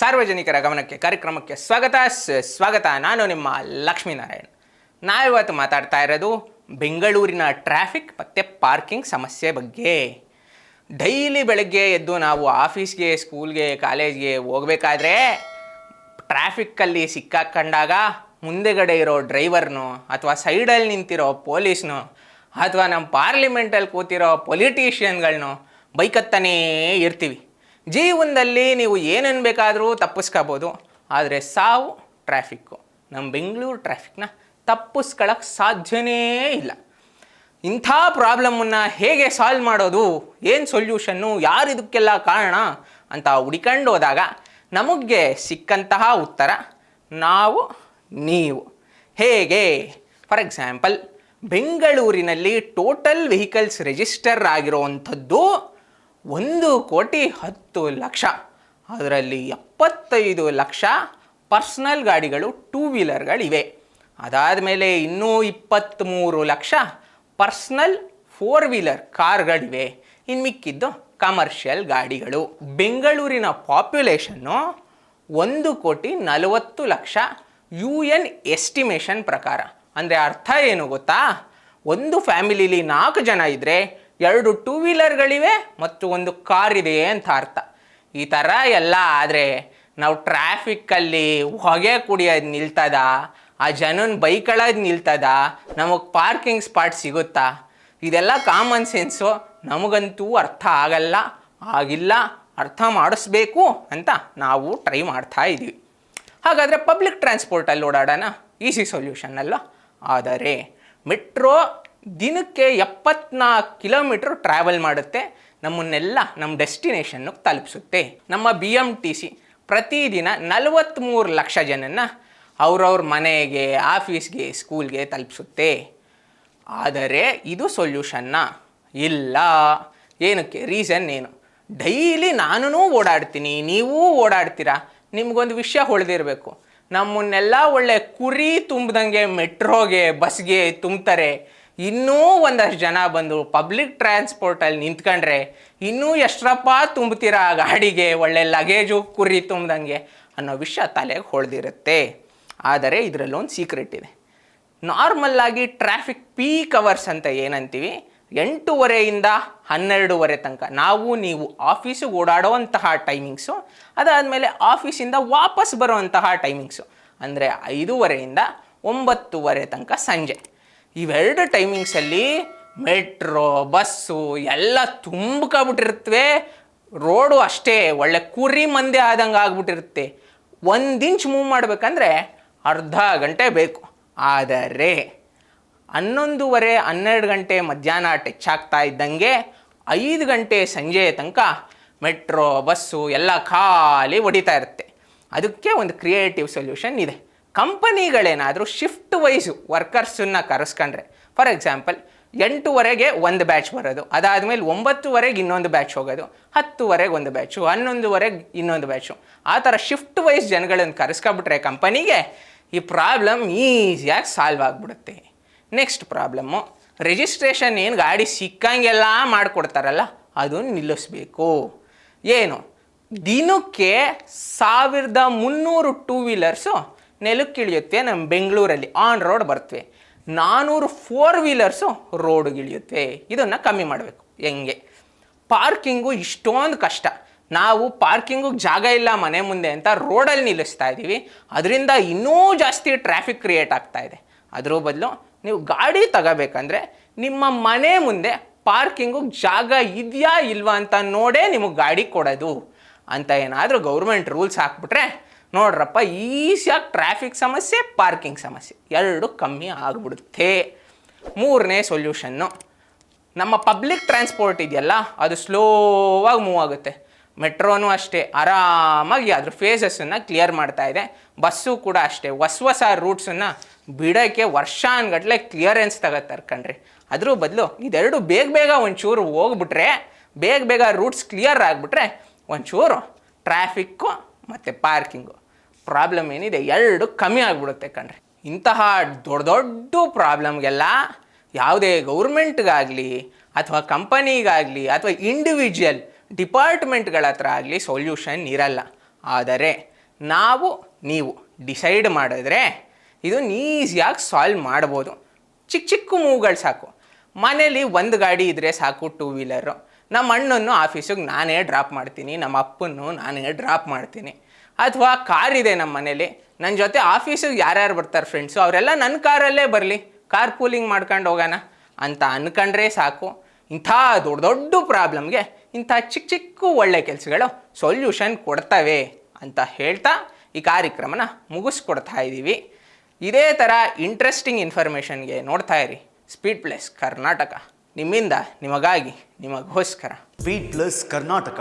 ಸಾರ್ವಜನಿಕರ ಗಮನಕ್ಕೆ ಕಾರ್ಯಕ್ರಮಕ್ಕೆ ಸ್ವಾಗತ. ನಾನು ನಿಮ್ಮ ಲಕ್ಷ್ಮೀನಾರಾಯಣ್. ನಾವಿವತ್ತು ಮಾತಾಡ್ತಾ ಇರೋದು ಬೆಂಗಳೂರಿನ ಟ್ರಾಫಿಕ್ ಮತ್ತು ಪಾರ್ಕಿಂಗ್ ಸಮಸ್ಯೆ ಬಗ್ಗೆ. ಡೈಲಿ ಬೆಳಗ್ಗೆ ಎದ್ದು ನಾವು ಆಫೀಸ್ಗೆ, ಸ್ಕೂಲ್ಗೆ, ಕಾಲೇಜ್ಗೆ ಹೋಗಬೇಕಾದ್ರೆ ಟ್ರಾಫಿಕ್ಕಲ್ಲಿ ಸಿಕ್ಕಾಕೊಂಡಾಗ ಮುಂದೆಗಡೆ ಇರೋ ಡ್ರೈವರ್ನು ಅಥವಾ ಸೈಡಲ್ಲಿ ನಿಂತಿರೋ ಪೊಲೀಸ್ನು ಅಥವಾ ನಮ್ಮ ಪಾರ್ಲಿಮೆಂಟಲ್ಲಿ ಕೂತಿರೋ ಪೊಲಿಟಿಷಿಯನ್ಗಳನ್ನೋ ಬೈಕತ್ತಾನೇ ಇರ್ತೀವಿ. ಜೀವನದಲ್ಲಿ ನೀವು ಏನನ್ನು ಬೇಕಾದರೂ ತಪ್ಪಿಸ್ಕೋಬೋದು, ಆದರೆ ಸಾವು ಟ್ರಾಫಿಕ್ಕು, ನಮ್ಮ ಬೆಂಗಳೂರು ಟ್ರಾಫಿಕ್ನ ತಪ್ಪಿಸ್ಕೊಳ್ಳೋಕ್ಕೆ ಸಾಧ್ಯನೇ ಇಲ್ಲ. ಇಂಥ ಪ್ರಾಬ್ಲಮ್ಮನ್ನು ಹೇಗೆ ಸಾಲ್ವ್ ಮಾಡೋದು, ಏನು ಸೊಲ್ಯೂಷನ್ನು, ಯಾರು ಇದಕ್ಕೆಲ್ಲ ಕಾರಣ ಅಂತ ಹುಡ್ಕೊಂಡು ಹೋದಾಗ ನಮಗೆ ಸಿಕ್ಕಂತಹ ಉತ್ತರ ನೀವು ಹೇಗೆ. ಫಾರ್ ಎಕ್ಸಾಂಪಲ್, ಬೆಂಗಳೂರಿನಲ್ಲಿ ಟೋಟಲ್ ವೆಹಿಕಲ್ಸ್ ರಿಜಿಸ್ಟರ್ ಆಗಿರೋವಂಥದ್ದು 1,10,00,000. ಅದರಲ್ಲಿ 75 ಲಕ್ಷ ಪರ್ಸ್ನಲ್ ಗಾಡಿಗಳು, ಟೂ ವೀಲರ್ಗಳಿವೆ. ಅದಾದಮೇಲೆ ಇನ್ನೂ 23 ಲಕ್ಷ ಪರ್ಸ್ನಲ್ 4 ವೀಲರ್ ಕಾರ್ಗಳಿವೆ. ಇನ್ನು ಮಿಕ್ಕಿದ್ದು ಕಮರ್ಷಿಯಲ್ ಗಾಡಿಗಳು. ಬೆಂಗಳೂರಿನ ಪಾಪ್ಯುಲೇಷನ್ನು 1,40,00,000 UN ಎಸ್ಟಿಮೇಷನ್ ಪ್ರಕಾರ. ಅಂದರೆ ಅರ್ಥ ಏನು ಗೊತ್ತಾ? ಒಂದು ಫ್ಯಾಮಿಲಿಲಿ 4 ಜನ ಇದ್ದರೆ 2 ಟೂ ವೀಲರ್ಗಳಿವೆ ಮತ್ತು 1 ಕಾರ್ ಇದೆ ಅಂತ ಅರ್ಥ. ಈ ಥರ ಎಲ್ಲ ಆದರೆ ನಾವು ಟ್ರಾಫಿಕ್ಕಲ್ಲಿ ಹೊಗೆ ಕುಡಿಯೋದು ನಿಲ್ತದ, ಆ ಜನನ ಬೈಕ್ಗಳದ್ದು ನಿಲ್ತದ, ನಮಗೆ ಪಾರ್ಕಿಂಗ್ ಸ್ಪಾಟ್ ಸಿಗುತ್ತಾ? ಇದೆಲ್ಲ ಕಾಮನ್ ಸೆನ್ಸು. ನಮಗಂತೂ ಅರ್ಥ ಆಗಿಲ್ಲ, ಅರ್ಥ ಮಾಡಿಸ್ಬೇಕು ಅಂತ ನಾವು ಟ್ರೈ ಮಾಡ್ತಾ ಇದ್ದೀವಿ. ಹಾಗಾದರೆ ಪಬ್ಲಿಕ್ ಟ್ರಾನ್ಸ್ಪೋರ್ಟಲ್ಲಿ ಓಡಾಡೋಣ, ಈಸಿ ಸೊಲ್ಯೂಷನ್ ಅಲ್ಲ. ಆದರೆ ಮೆಟ್ರೋ ದಿನಕ್ಕೆ 74 ಕಿಲೋಮೀಟ್ರ್ ಟ್ರಾವೆಲ್ ಮಾಡುತ್ತೆ, ನಮ್ಮನ್ನೆಲ್ಲ ನಮ್ಮ ಡೆಸ್ಟಿನೇಷನ್ಗೆ ತಲುಪಿಸುತ್ತೆ. ನಮ್ಮ BMTC ಪ್ರತಿದಿನ 43 ಲಕ್ಷ ಜನನ ಅವ್ರವ್ರ ಮನೆಗೆ, ಆಫೀಸ್ಗೆ, ಸ್ಕೂಲ್ಗೆ ತಲುಪಿಸುತ್ತೆ. ಆದರೆ ಇದು ಸೊಲ್ಯೂಷನ್ನ ಇಲ್ಲ. ಏನಕ್ಕೆ? ರೀಸನ್ ಏನು? ಡೈಲಿ ನಾನೂ ಓಡಾಡ್ತೀನಿ, ನೀವೂ ಓಡಾಡ್ತೀರಾ. ನಿಮಗೊಂದು ವಿಷಯ ಹೊಳೆದಿರಬೇಕು, ನಮ್ಮನ್ನೆಲ್ಲ ಒಳ್ಳೆ ಕುರಿ ತುಂಬ್ದಂಗೆ ಮೆಟ್ರೋಗೆ, ಬಸ್ಗೆ ತುಂಬ್ತಾರೆ. ಇನ್ನೂ ಒಂದಷ್ಟು ಜನ ಬಂದು ಪಬ್ಲಿಕ್ ಟ್ರಾನ್ಸ್ಪೋರ್ಟಲ್ಲಿ ನಿಂತ್ಕೊಂಡ್ರೆ ಇನ್ನೂ ಎಷ್ಟರಪ್ಪ ತುಂಬ್ತೀರಾ ಗಾಡಿಗೆ, ಒಳ್ಳೆ ಲಗೇಜು ಕುರಿ ತುಂಬ್ದಂಗೆ ಅನ್ನೋ ವಿಷಯ ತಲೆಗೆ ಹೊಳೆದಿರುತ್ತೆ. ಆದರೆ ಇದರಲ್ಲೊಂದು ಸೀಕ್ರೆಟ್ ಇದೆ. ನಾರ್ಮಲ್ಲಾಗಿ ಟ್ರಾಫಿಕ್ ಪೀಕ್ ಅವರ್ಸ್ ಅಂತ ಏನಂತೀವಿ, 8:30 12:30 ತನಕ ನಾವು ನೀವು ಆಫೀಸಿಗೆ ಓಡಾಡೋವಂತಹ ಟೈಮಿಂಗ್ಸು. ಅದಾದಮೇಲೆ ಆಫೀಸಿಂದ ವಾಪಸ್ ಬರೋವಂತಹ ಟೈಮಿಂಗ್ಸು ಅಂದರೆ 5:30 9:30 ತನಕ ಸಂಜೆ. ಇವೆರಡು ಟೈಮಿಂಗ್ಸಲ್ಲಿ ಮೆಟ್ರೋ, ಬಸ್ಸು ಎಲ್ಲ ತುಂಬ್ಕೊಬಿಟ್ಟಿರ್ತವೆ. ರೋಡು ಅಷ್ಟೇ ಒಳ್ಳೆ ಕುರಿ ಮಂದೆ ಆದಂಗೆ ಆಗ್ಬಿಟ್ಟಿರುತ್ತೆ. 1 ಇಂಚ್ ಮೂವ್ ಮಾಡಬೇಕಂದ್ರೆ ಅರ್ಧ ಗಂಟೆ ಬೇಕು. ಆದರೆ 11:30 12 ಗಂಟೆ ಮಧ್ಯಾಹ್ನ ಟಚ್ ಆಗ್ತಾ ಇದ್ದಂಗೆ 5 ಗಂಟೆ ಸಂಜೆ ತನಕ ಮೆಟ್ರೋ, ಬಸ್ಸು ಎಲ್ಲ ಖಾಲಿ ಹೊಡಿತಾ ಇರುತ್ತೆ. ಅದಕ್ಕೆ ಒಂದು ಕ್ರಿಯೇಟಿವ್ ಸೊಲ್ಯೂಷನ್ ಇದೆ. ಕಂಪನಿಗಳೇನಾದರೂ ಶಿಫ್ಟ್ ವೈಸು ವರ್ಕರ್ಸನ್ನು ಕರೆಸ್ಕೊಂಡ್ರೆ, ಫಾರ್ ಎಕ್ಸಾಂಪಲ್ 8:00 ಒಂದು ಬ್ಯಾಚ್ ಬರೋದು, ಅದಾದಮೇಲೆ 9:00 ಇನ್ನೊಂದು ಬ್ಯಾಚ್ ಹೋಗೋದು, 10:00 ಒಂದು ಬ್ಯಾಚು, 11:00 ಇನ್ನೊಂದು ಬ್ಯಾಚು, ಆ ಥರ ಶಿಫ್ಟ್ ವೈಸ್ ಜನಗಳನ್ನು ಕರೆಸ್ಕೊಬಿಟ್ರೆ ಕಂಪನಿಗೆ ಈ ಪ್ರಾಬ್ಲಮ್ ಈಸಿಯಾಗಿ ಸಾಲ್ವ್ ಆಗಿಬಿಡುತ್ತೆ. ನೆಕ್ಸ್ಟ್ ಪ್ರಾಬ್ಲಮ್ಮು, ರಿಜಿಸ್ಟ್ರೇಷನ್ ಏನು ಗಾಡಿ ಸಿಕ್ಕಂಗೆಲ್ಲ ಮಾಡಿಕೊಡ್ತಾರಲ್ಲ ಅದನ್ನು ನಿಲ್ಲಿಸ್ಬೇಕು. ಏನು? ದಿನಕ್ಕೆ 1300 ಟೂ ವೀಲರ್ಸು ನೆಲಕ್ಕಿಳಿಯುತ್ತೆ ನಮ್ಮ ಬೆಂಗಳೂರಲ್ಲಿ, ಆನ್ ರೋಡ್ ಬರ್ತವೆ. 400 4 ವೀಲರ್ಸು ರೋಡ್ಗಿಳಿಯುತ್ತವೆ. ಇದನ್ನು ಕಮ್ಮಿ ಮಾಡಬೇಕು. ಹೆಂಗೆ? ಪಾರ್ಕಿಂಗು ಇಷ್ಟೊಂದು ಕಷ್ಟ. ನಾವು ಪಾರ್ಕಿಂಗಿಗೆ ಜಾಗ ಇಲ್ಲ ಮನೆ ಮುಂದೆ ಅಂತ ರೋಡಲ್ಲಿ ನಿಲ್ಲಿಸ್ತಾ ಇದ್ದೀವಿ. ಅದರಿಂದ ಇನ್ನೂ ಜಾಸ್ತಿ ಟ್ರಾಫಿಕ್ ಕ್ರಿಯೇಟ್ ಆಗ್ತಾ ಇದೆ. ಅದ್ರ ಬದಲು ನೀವು ಗಾಡಿ ತಗೋಬೇಕಂದ್ರೆ ನಿಮ್ಮ ಮನೆ ಮುಂದೆ ಪಾರ್ಕಿಂಗಿಗೆ ಜಾಗ ಇದೆಯಾ ಇಲ್ವಾ ಅಂತ ನೋಡೇ ನಿಮಗೆ ಗಾಡಿ ಕೊಡೋದು ಅಂತ ಏನಾದರೂ ಗೌರ್ಮೆಂಟ್ ರೂಲ್ಸ್ ಹಾಕ್ಬಿಟ್ರೆ ನೋಡ್ರಪ್ಪ, ಈಸಿಯಾಗಿ ಟ್ರಾಫಿಕ್ ಸಮಸ್ಯೆ, ಪಾರ್ಕಿಂಗ್ ಸಮಸ್ಯೆ ಎರಡು ಕಮ್ಮಿ ಆಗಿಬಿಡುತ್ತೆ. ಮೂರನೇ ಸೊಲ್ಯೂಷನ್ನು, ನಮ್ಮ ಪಬ್ಲಿಕ್ ಟ್ರಾನ್ಸ್ಪೋರ್ಟ್ ಇದೆಯಲ್ಲ ಅದು ಸ್ಲೋವಾಗಿ ಮೂವ್ ಆಗುತ್ತೆ. ಮೆಟ್ರೋನೂ ಅಷ್ಟೇ ಆರಾಮಾಗಿ ಅದ್ರ ಫೇಸಸ್ಸನ್ನು ಕ್ಲಿಯರ್ ಮಾಡ್ತಾ ಇದೆ. ಬಸ್ಸು ಕೂಡ ಅಷ್ಟೇ ಹೊಸ ರೂಟ್ಸನ್ನು ಬಿಡೋಕ್ಕೆ ವರ್ಷಾನ್ಗಟ್ಲೆ ಕ್ಲಿಯರೆನ್ಸ್ ತಗೋತಾರೆ ಕಣ್ರಿ. ಅದ್ರ ಬದಲು ಇದೆರಡು ಬೇಗ ಒಂಚೂರು ಹೋಗ್ಬಿಟ್ರೆ, ಬೇಗ ರೂಟ್ಸ್ ಕ್ಲಿಯರ್ ಆಗಿಬಿಟ್ರೆ ಒಂಚೂರು ಟ್ರಾಫಿಕ್ಕು ಮತ್ತು ಪಾರ್ಕಿಂಗು ಪ್ರಾಬ್ಲಮ್ ಏನಿದೆ ಎರಡು ಕಮ್ಮಿ ಆಗಿಬಿಡುತ್ತೆ ಕಣ್ರಿ. ಇಂತಹ ದೊಡ್ಡ ಪ್ರಾಬ್ಲಮ್ಗೆಲ್ಲ ಯಾವುದೇ ಗೌರ್ಮೆಂಟ್ಗಾಗಲಿ ಅಥವಾ ಕಂಪನಿಗಾಗಲಿ ಅಥವಾ ಇಂಡಿವಿಜುವಲ್ ಡಿಪಾರ್ಟ್ಮೆಂಟ್ಗಳ ಹತ್ರ ಆಗಲಿ ಸೊಲ್ಯೂಷನ್ ಇರಲ್ಲ. ಆದರೆ ನಾವು ನೀವು ಡಿಸೈಡ್ ಮಾಡಿದ್ರೆ ಇದನ್ನು ಈಸಿಯಾಗಿ ಸಾಲ್ವ್ ಮಾಡ್ಬೋದು. ಚಿಕ್ಕ ಚಿಕ್ಕ ಮೂವ್ಗಳು ಸಾಕು. ಮನೇಲಿ ಒಂದು ಗಾಡಿ ಇದ್ದರೆ ಸಾಕು, 2 ವೀಲರು. ನಮ್ಮ ಅಣ್ಣನ್ನು ಆಫೀಸಿಗೆ ನಾನೇ ಡ್ರಾಪ್ ಮಾಡ್ತೀನಿ, ನಮ್ಮ ಅಪ್ಪನ್ನು ನಾನೇ ಡ್ರಾಪ್ ಮಾಡ್ತೀನಿ. ಅಥವಾ ಕಾರ್ ಇದೆ ನಮ್ಮ ಮನೇಲಿ, ನನ್ನ ಜೊತೆ ಆಫೀಸಿಗೆ ಯಾರ್ಯಾರು ಬರ್ತಾರೆ ಫ್ರೆಂಡ್ಸು ಅವರೆಲ್ಲ ನನ್ನ ಕಾರಲ್ಲೇ ಬರಲಿ, ಕಾರ್ ಪೂಲಿಂಗ್ ಮಾಡ್ಕೊಂಡು ಹೋಗೋಣ ಅಂತ ಅಂದ್ಕೊಂಡ್ರೆ ಸಾಕು. ಇಂಥ ದೊಡ್ಡ ದೊಡ್ಡ ಪ್ರಾಬ್ಲಮ್ಗೆ ಇಂಥ ಚಿಕ್ಕ ಚಿಕ್ಕ ಒಳ್ಳೆ ಕೆಲಸಗಳು ಸೊಲ್ಯೂಷನ್ ಕೊಡ್ತವೆ ಅಂತ ಹೇಳ್ತಾ ಈ ಕಾರ್ಯಕ್ರಮನ ಮುಗಿಸ್ಕೊಡ್ತಾ ಇದ್ದೀವಿ. ಇದೇ ಥರ ಇಂಟ್ರೆಸ್ಟಿಂಗ್ ಇನ್ಫಾರ್ಮೇಷನ್ಗೆ ನೋಡ್ತಾ ಇರಿ ಸ್ಪೀಡ್ ಪ್ಲಸ್ ಕರ್ನಾಟಕ. ನಿಮ್ಮಿಂದ ನಿಮಗಾಗಿ, ನಿಮಗೋಸ್ಕರ. Speed plus Karnataka.